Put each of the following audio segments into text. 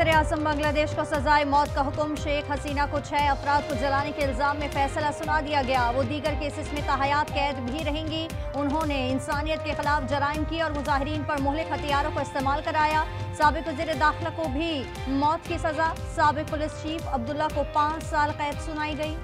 वज़ीर-ए-आज़म बांग्लादेश को सजाए मौत का हुक्म। शेख हसीना को 6 अफराद को जलाने के इल्जाम में फैसला सुना दिया गया। वो दीगर केसेस में ताहयात कैद भी रहेंगी। उन्होंने इंसानियत के खिलाफ जराइम की और मुजाहिरीन पर मुहलिक हथियारों को इस्तेमाल कराया। साबिक वज़ीर दाखिला को भी मौत की सजा। साबिक पुलिस चीफ अब्दुल्ला को 5 साल कैद सुनाई गई।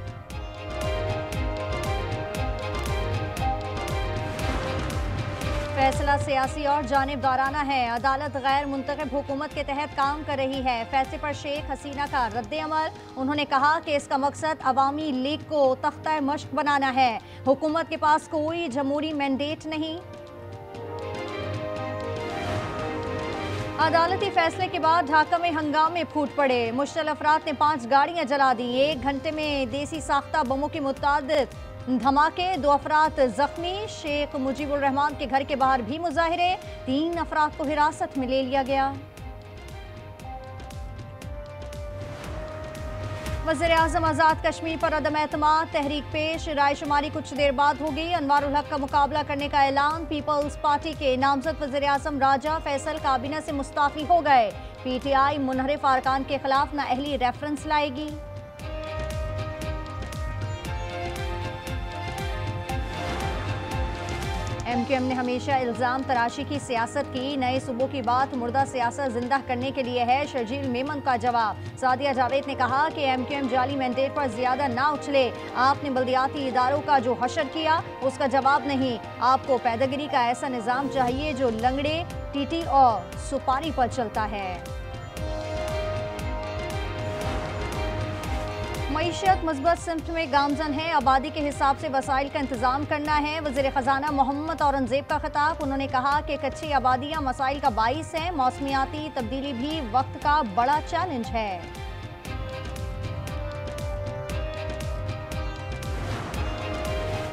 फैसला सियासी और जानिबदाराना है। अदालत गैर मुंतखब हुकूमत के तहत काम कर रही है। फैसले पर शेख हसीना का रद्द-ए-अमल। उन्होंने कहा कि इसका मकसद अवामी लीग को तख्ता मश्क बनाना है। हुकूमत के पास कोई जमहूरी मैंडेट नहीं। अदालती फैसले के बाद ढाका में हंगामे फूट पड़े। मुश्तल अफराद ने 5 गाड़ियां जला दी। 1 घंटे में देसी साख्ता बमों की मुतादिद धमाके, 2 अफराद जख्मी। शेख मुजीबुर रहमान के घर के बाहर भी मुजाहिरे। 3 अफराद को हिरासत में ले लिया गया। वज़ीर-ए-आज़म आज़ाद कश्मीर पर अदम एतमाद तहरीक पेश। रायशुमारी कुछ देर बाद होगी। अनवारुल हक का मुकाबला करने का ऐलान। पीपल्स पार्टी के नामजद वज़ीर-ए-आज़म राजा फैसल काबीना से मुस्ताफी हो गए। PTI मुनहरिफ अरकान के खिलाफ नाअहली रेफरेंस लाएगी। MQM ने हमेशा इल्ज़ाम तराशी की सियासत की। नए सूबों की बात मुर्दा सियासत जिंदा करने के लिए है। शर्जील मेमन का जवाब। सादिया जावेद ने कहा कि MQM जाली मैंडेट पर ज्यादा ना उछले। आपने बल्दियाती इदारों का जो हशर किया उसका जवाब नहीं। आपको पैदागिरी का ऐसा निज़ाम चाहिए जो लंगड़े, टीटी और सुपारी पर चलता है। मईशत मुस्बत सिमत में गामजन है। आबादी के हिसाब से वसाइल का इंतजाम करना है। वज़ीर ख़जाना मोहम्मद औरंगज़ेब का खिताब। उन्होंने कहा कि कच्ची आबादियाँ मसाइल का बाइस हैं। मौसमियाती तब्दीली भी वक्त का बड़ा चैलेंज है।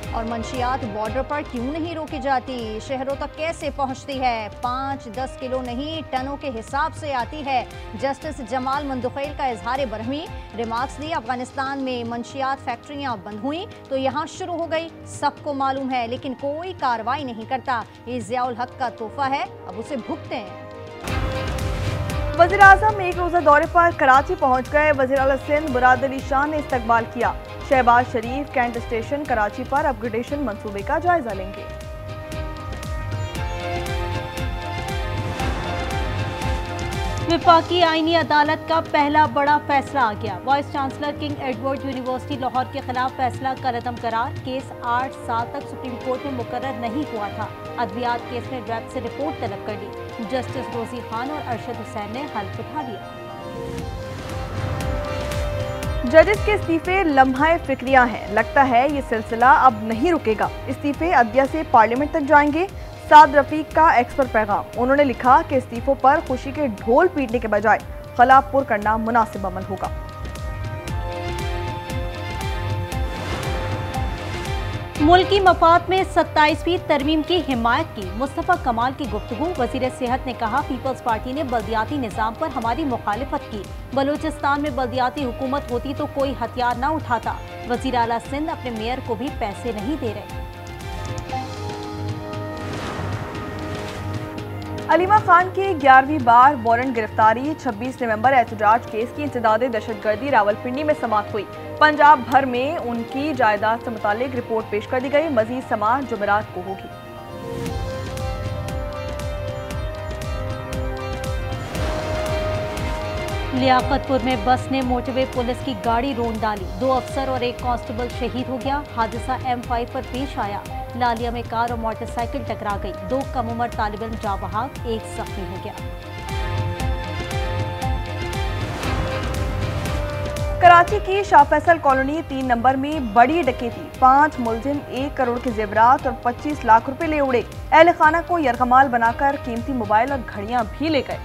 और मंशियात बॉर्डर पर क्यों नहीं रोकी जाती? शहरों तक कैसे पहुंचती है? 5-10 किलो नहीं टनों के हिसाब से आती है। जस्टिस जमाल मंदुखेल का इजहार बरहमी। रिमार्क्स दी अफगानिस्तान में मंशियात फैक्ट्रियां बंद हुई तो यहाँ शुरू हो गई। सबको मालूम है लेकिन कोई कार्रवाई नहीं करता। ये ज़ियाउल हक का तोहफा है, अब उसे भुगतें। वज़ीर-ए-आज़म एक रोज़ा दौरे पर कराची पहुंच गए। वज़ीर आला सिंध मुराद अली शाह ने इस्तकबाल किया। शहबाज शरीफ कैंट स्टेशन कराची पर अपग्रेडेशन मंसूबे का जायजा लेंगे। विफाकी आईनी अदालत का पहला बड़ा फैसला आ गया। Vice chancellor king Edward university Lahore के खिलाफ फैसला कलअदम करार। केस 8 साल तक सुप्रीम कोर्ट में मुकर्रर नहीं हुआ था। अदवियात केस में रैब से रिपोर्ट तलब कर ली। जस्टिस रोजी खान और अरशद हुसैन ने हल्फ उठा लिया। जजेस के इस्तीफे लम्हा फिक्रिया हैं। लगता है ये सिलसिला अब नहीं रुकेगा। इस्तीफे अदलिया से पार्लियामेंट तक जाएंगे। साद रफीक का एक्स पर पैगाम। उन्होंने लिखा कि इस्तीफों पर खुशी के ढोल पीटने के बजाय खलाफ पुर करना मुनासिब अमल होगा। मुल्की मफाद में 27वीं तरमीम की हिमायत की। मुस्तफ़ा कमाल की गुफ्तगू। वज़ीर सेहत ने कहा पीपल्स पार्टी ने बल्दियाती निज़ाम पर हमारी मुखालिफत की। बलूचिस्तान में बल्दियाती हुकूमत होती तो कोई हथियार न उठाता। वज़ीर आला सिंध अपने मेयर को भी पैसे नहीं दे रहे। अलीमा खान की 11वीं बार वारंट गिरफ्तारी। 26 नवंबर एहतजाज केस की इंसदादे दहशतगर्दी रावलपिंडी में समाअत हुई। पंजाब भर में उनकी जायदाद से मुतालिक रिपोर्ट पेश कर दी गई। मजीद समाअत जुमेरात को होगी। लियाकतपुर में बस ने मोटरवे पुलिस की गाड़ी रोंद डाली। 2 अफसर और 1 कांस्टेबल शहीद हो गया। हादसा M5 पर पेश आया। लालिया में कार और मोटरसाइकिल टकरा गई। 2 कम उम्र तालिब इल्म जाँ बहक, 1 जख्मी हो गया। कराची की शाह फैसल कॉलोनी 3 नंबर में बड़ी डकैती। 5 मुलजिम 1 करोड़ के जेवरात और 25 लाख रुपए ले उड़े। अहले खाना को यरगमाल बनाकर कीमती मोबाइल और घड़ियां भी ले गए।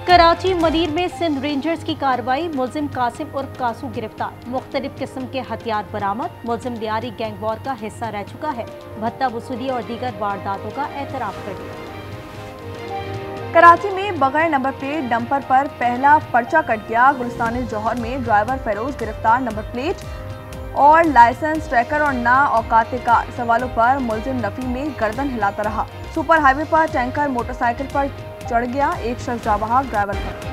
कराची मदीर में सिंध रेंजर्स की कार्रवाई। मुलजिम कासिम और कासू गिरफ्तार। मुख्तलिफ किस्म के हथियार बरामद। मुलजिम लियारी गैंग वॉर का हिस्सा रह चुका है। भत्ता वसूली और दीगर वारदातों का एतराफ कर दिया। कराची में बगैर नंबर प्लेट डंपर पर पहला पर्चा कट गया। गुलिस्तान जौहर में ड्राइवर फेरोज गिरफ्तार। नंबर प्लेट और लाइसेंस ट्रैकर और ना औकात कार सवालों पर मुलजिम नफी में गर्दन हिलाता रहा। सुपर हाईवे पर टैंकर मोटरसाइकिल पर चढ़ गया, एक शख्स जाबाहक ड्राइवर पर।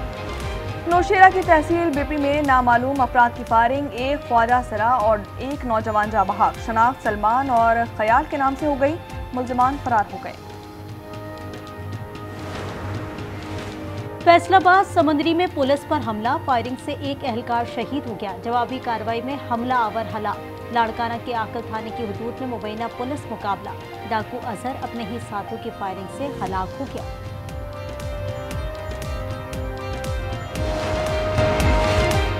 नौशेरा की तहसील बीपी में नामालूम अफराद की फायरिंग, एक ख्वाजा सरा और एक नौजवान जाबाहक। शनाख्त सलमान और खयाल के नाम से हो गई, मुल्जिमान फरार हो गए। फैसलाबाद समंदरी में पुलिस पर हमला, फायरिंग से एक एहलकार शहीद हो गया। जवाबी कार्रवाई में हमला आवर हलाक। लाड़काना के आकल थाने की हुदूद में मुबैना पुलिस मुकाबला, डाकू अजहर अपने ही साथियों की फायरिंग से हलाक हो गया।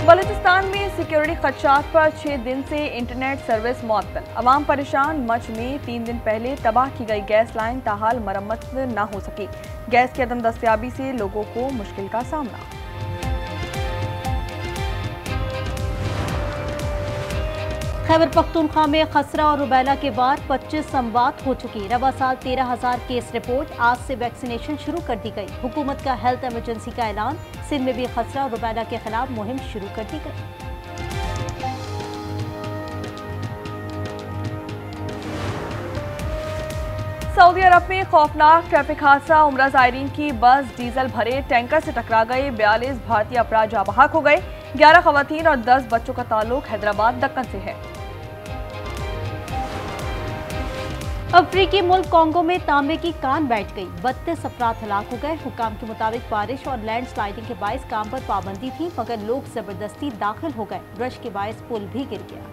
बलूचिस्तान में सिक्योरिटी खदशात पर 6 दिन से इंटरनेट सर्विस मुअत्तल, अवाम परेशान। मच में 3 दिन पहले तबाह की गई गैस लाइन ताहाल मरम्मत न हो सकी। गैस की अदम दस्तयाबी से लोगों को मुश्किल का सामना। खैबर पख्तूनख्वा में खसरा और रुबैला के बाद 25 अमवात हो चुकी। रवा साल 13,000 केस रिपोर्ट। आज से वैक्सीनेशन शुरू कर दी गई। हुकूमत का हेल्थ इमरजेंसी का ऐलान। सिंध में भी खसरा और रुबैला के खिलाफ मुहिम शुरू कर दी गई। सऊदी अरब में खौफनाक ट्रैफिक हादसा, उम्रा ज़ायरीन की बस डीजल भरे टैंकर से टकरा गई। 42 भारतीय अफराद जाबाहक हो गए। 11 खवातीन और 10 बच्चों का ताल्लुक हैदराबाद दक्कन से है। अफ्रीकी मुल्क कांगो में तांबे की कान बैठ गई। 32 अफराद हलाक हो गए। हुकाम के मुताबिक बारिश और लैंड स्लाइडिंग के बायस काम पर पाबंदी थी, मगर लोग जबरदस्ती दाखिल हो गए। रश के बायस पुल भी गिर गया।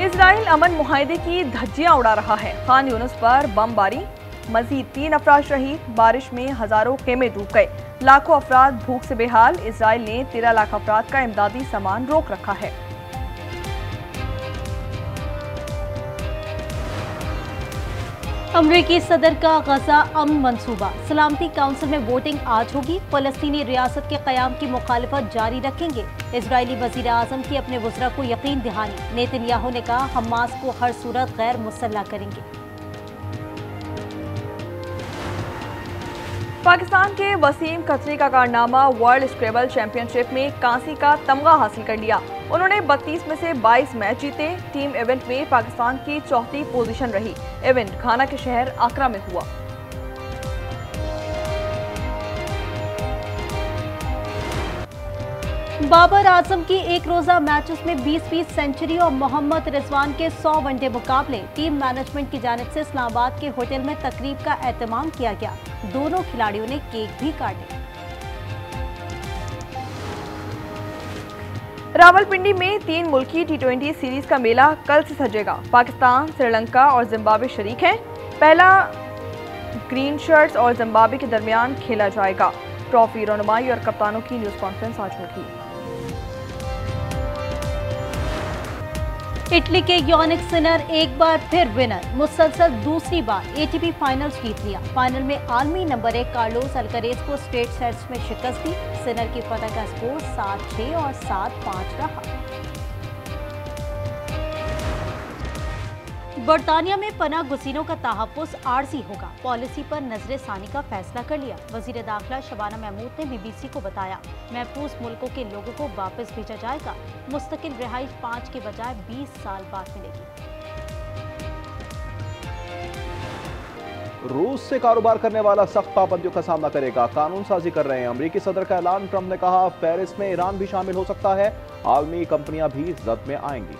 इजराइल अमन मुआहदे की धज्जियां उड़ा रहा है। खान यूनुस पर बमबारी, मजीद 3 अफराद शहीद। बारिश में हजारों खेमे डूब गए। लाखों अफराद भूख से बेहाल। इजराइल ने 13 लाख अफराद का इमदादी सामान रोक रखा है। अमरीकी सदर का गजा अमन मंसूबा, सलामती काउंसिल में वोटिंग आज होगी। फलस्तीनी रियासत के कयाम की मुखालिफत जारी रखेंगे। इजरायली वजीर आजम की अपने वज़रा को यकीन दहानी। नेतन्याहू ने कहा हमास को हर सूरत गैर मुसल्लह करेंगे। पाकिस्तान के वसीम खत्री का कारनामा, वर्ल्ड स्क्रेबल चैंपियनशिप में कांसी का तमगा हासिल कर लिया। उन्होंने 32 में से 22 मैच जीते। टीम इवेंट में पाकिस्तान की 4थी पोजीशन रही। इवेंट घाना के शहर आकरा में हुआ। बाबर आजम की एक रोजा मैचेस में 20-20 सेंचुरी और मोहम्मद रिजवान के 100 वनडे मुकाबले। टीम मैनेजमेंट की जानिब से इस्लामाबाद के होटल में तकरीब का एहतमाम किया गया। दोनों खिलाड़ियों ने केक भी काटे। रावलपिंडी में 3 मुल्की T20 सीरीज का मेला कल से सजेगा। पाकिस्तान, श्रीलंका और जिम्बाब्वे शरीक हैं। पहला ग्रीन शर्ट्स और जिम्बाब्वे के दरमियान खेला जाएगा। ट्रॉफी रनुमाई और कप्तानों की न्यूज कॉन्फ्रेंस आज होगी। इटली के यानिक सिनर एक बार फिर विनर। मुसलसल दूसरी बार ATP फाइनल्स जीत लिया। फाइनल में आलमी नंबर 1 कार्लोस अल्करेज को स्ट्रेट सेट्स में शिकस्त दी। सिनर की फतह का स्कोर 7-6 और 7-5 रहा। बरतानिया में पनाह गुज़ीरों का तहफ़्फ़ुज़ आर्जी होगा। पॉलिसी पर नजर सानी का फैसला कर लिया। वज़ीर दाखिला शबाना महमूद ने BBC को बताया महफूज मुल्कों के लोगों को वापस भेजा जाएगा। मुस्तकिल रिहाइश 5 के बजाय 20 साल बाद मिलेगी। रूस से कारोबार करने वाला सख्त पाबंदियों का सामना करेगा। कानून साजी कर रहे हैं। अमरीकी सदर का ऐलान। ट्रंप ने कहा पेरिस में ईरान भी शामिल हो सकता है। आलमी कंपनियां भी जद में आएंगी।